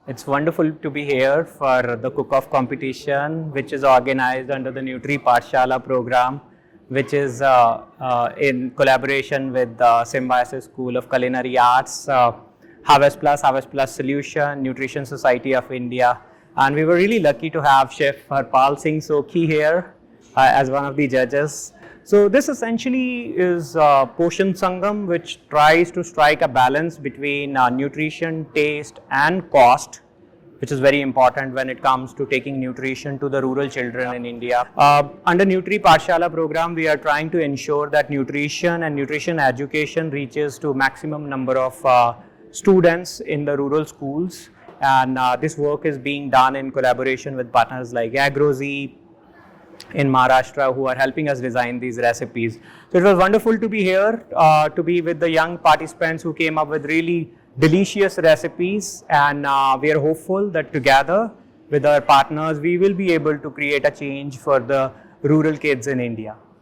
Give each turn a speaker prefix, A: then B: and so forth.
A: It's wonderful to be here for the cook-off competition, which is organized under the Nutri Patshala program, which is in collaboration with the Symbiosis School of Culinary Arts, Harvest Plus Solution, Nutrition Society of India. And we were really lucky to have Chef Harpal Singh Sokhi here as one of the judges. So this essentially is Poshan Sangam, which tries to strike a balance between nutrition, taste and cost, which is very important when it comes to taking nutrition to the rural children in India. Under Nutri Patshala program, we are trying to ensure that nutrition and nutrition education reaches to maximum number of students in the rural schools. And this work is being done in collaboration with partners like Agrozi in Maharashtra, who are helping us design these recipes. So it was wonderful to be here, to be with the young participants who came up with really delicious recipes, and we are hopeful that together with our partners we will be able to create a change for the rural kids in India.